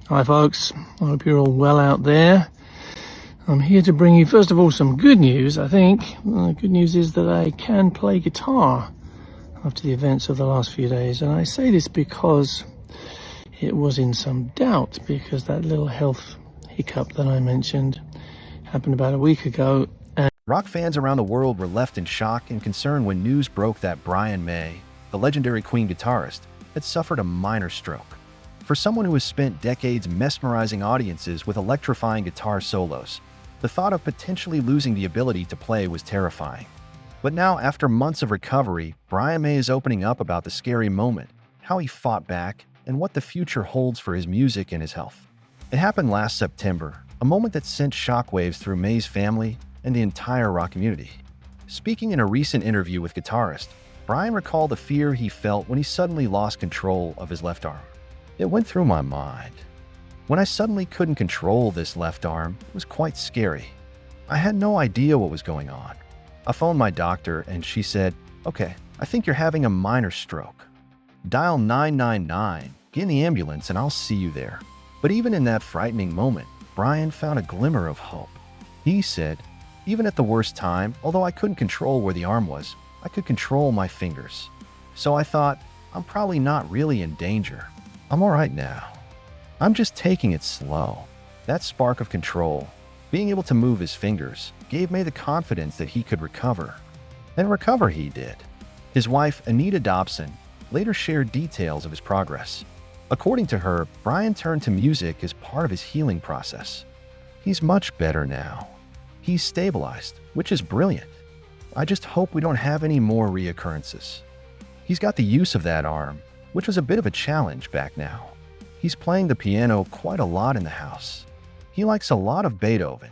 Hi folks, I hope you're all well out there. I'm here to bring you first of all some good news, I think. The good news is that I can play guitar after the events of the last few days, and I say this because it was in some doubt, because that little health hiccup that I mentioned happened about a week ago. Rock fans around the world were left in shock and concern when news broke that Brian May, the legendary Queen guitarist, had suffered a minor stroke. For someone who has spent decades mesmerizing audiences with electrifying guitar solos, the thought of potentially losing the ability to play was terrifying. But now, after months of recovery, Brian May is opening up about the scary moment, how he fought back, and what the future holds for his music and his health. It happened last September, a moment that sent shockwaves through May's family and the entire rock community. Speaking in a recent interview with Guitarist, Brian recalled the fear he felt when he suddenly lost control of his left arm. "It went through my mind. When I suddenly couldn't control this left arm, it was quite scary. I had no idea what was going on. I phoned my doctor and she said, 'Okay, I think you're having a minor stroke. Dial 999, get in the ambulance and I'll see you there.'" But even in that frightening moment, Brian found a glimmer of hope. He said, "Even at the worst time, although I couldn't control where the arm was, I could control my fingers. So I thought, I'm probably not really in danger. I'm all right now. I'm just taking it slow." That spark of control, being able to move his fingers, gave May the confidence that he could recover. And recover he did. His wife, Anita Dobson, later shared details of his progress. According to her, Brian turned to music as part of his healing process. "He's much better now. He's stabilized, which is brilliant. I just hope we don't have any more reoccurrences." He's got the use of that arm, which was a bit of a challenge back now. He's playing the piano quite a lot in the house. He likes a lot of Beethoven.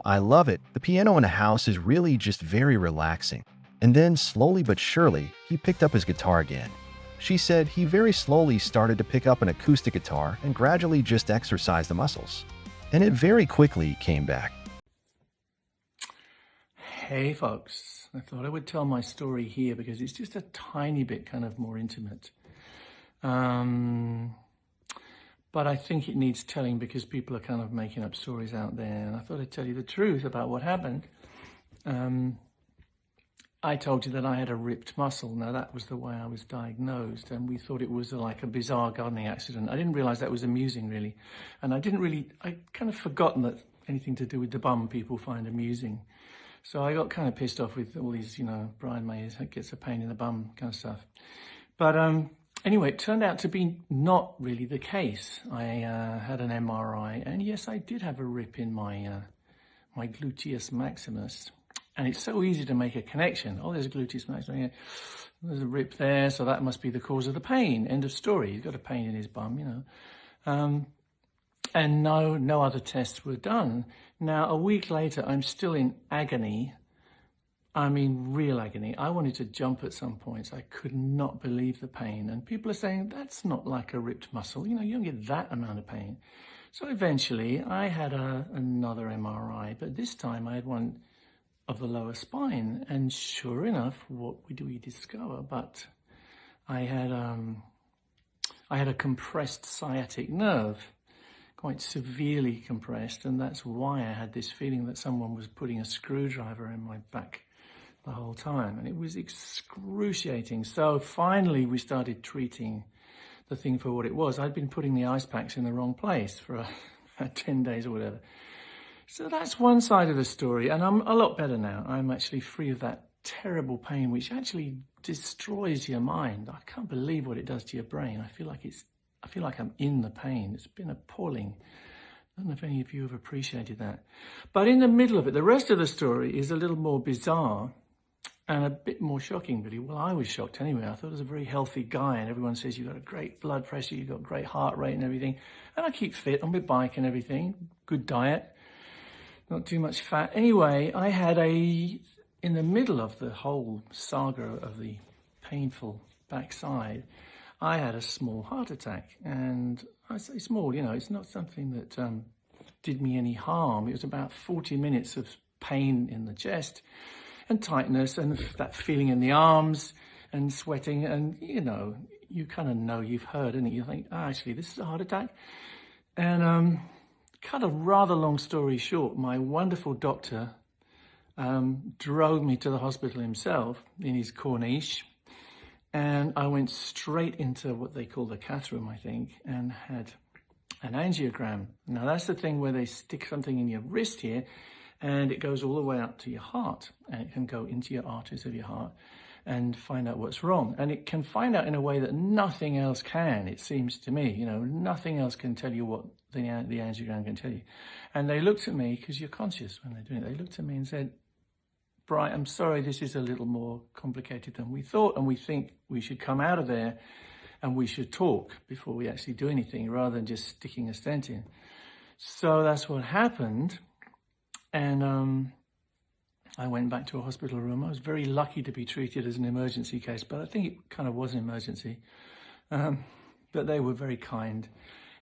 "I love it. The piano in the house is really just very relaxing." And then, slowly but surely, he picked up his guitar again. She said he very slowly started to pick up an acoustic guitar and gradually just exercised the muscles. And it very quickly came back. Hey folks, I thought I would tell my story here because it's just a tiny bit kind of more intimate. But I think it needs telling because people are kind of making up stories out there. And I thought I'd tell you the truth about what happened. I told you that I had a ripped muscle. Now that was the way I was diagnosed, and we thought it was like a bizarre gardening accident. I didn't realize that was amusing really. And I kind of forgotten that anything to do with the bum people find amusing. So I got kind of pissed off with all these, Brian May gets a pain in the bum kind of stuff. But anyway, it turned out to be not really the case. I had an MRI, and yes, I did have a rip in my gluteus maximus. And it's so easy to make a connection. Oh, there's a gluteus maximus. Yeah. There's a rip there, so that must be the cause of the pain. End of story. He's got a pain in his bum, And no other tests were done. Now, a week later, I'm still in agony. I mean, real agony. I wanted to jump at some points. I could not believe the pain. And people are saying, that's not like a ripped muscle. You don't get that amount of pain. So eventually, I had another MRI, but this time I had one of the lower spine. And sure enough, what do we discover? But I had a compressed sciatic nerve, quite severely compressed, and that's why I had this feeling that someone was putting a screwdriver in my back the whole time, and it was excruciating. So finally we started treating the thing for what it was. I'd been putting the ice packs in the wrong place for 10 days or whatever. So that's one side of the story, and I'm a lot better now. I'm actually free of that terrible pain, which actually destroys your mind. I can't believe what it does to your brain. I feel like I'm in the pain. It's been appalling. I don't know if any of you have appreciated that. But in the middle of it, the rest of the story is a little more bizarre and a bit more shocking, really. Well, I was shocked anyway. I thought I was a very healthy guy, and everyone says you've got a great blood pressure, you've got great heart rate and everything. And I keep fit on my bike and everything, good diet, not too much fat. Anyway, I had in the middle of the whole saga of the painful backside, I had a small heart attack. And I say small, it's not something that did me any harm. It was about 40 minutes of pain in the chest and tightness and that feeling in the arms and sweating. And, you kind of know, you've heard, and you think, actually, this is a heart attack. And cut a rather long story short, my wonderful doctor drove me to the hospital himself in his Corniche. And I went straight into what they call the cath room, I think, and had an angiogram. Now, that's the thing where they stick something in your wrist here, and it goes all the way up to your heart, and it can go into your arteries of your heart and find out what's wrong. And it can find out in a way that nothing else can, it seems to me. You know, nothing else can tell you what the angiogram can tell you. And they looked at me, because you're conscious when they're doing it, they looked at me and said, Brian, I'm sorry, this is a little more complicated than we thought, and we think we should come out of there and we should talk before we actually do anything, rather than just sticking a stent in. So that's what happened. And I went back to a hospital room. I was very lucky to be treated as an emergency case, but I think it kind of was an emergency. But they were very kind.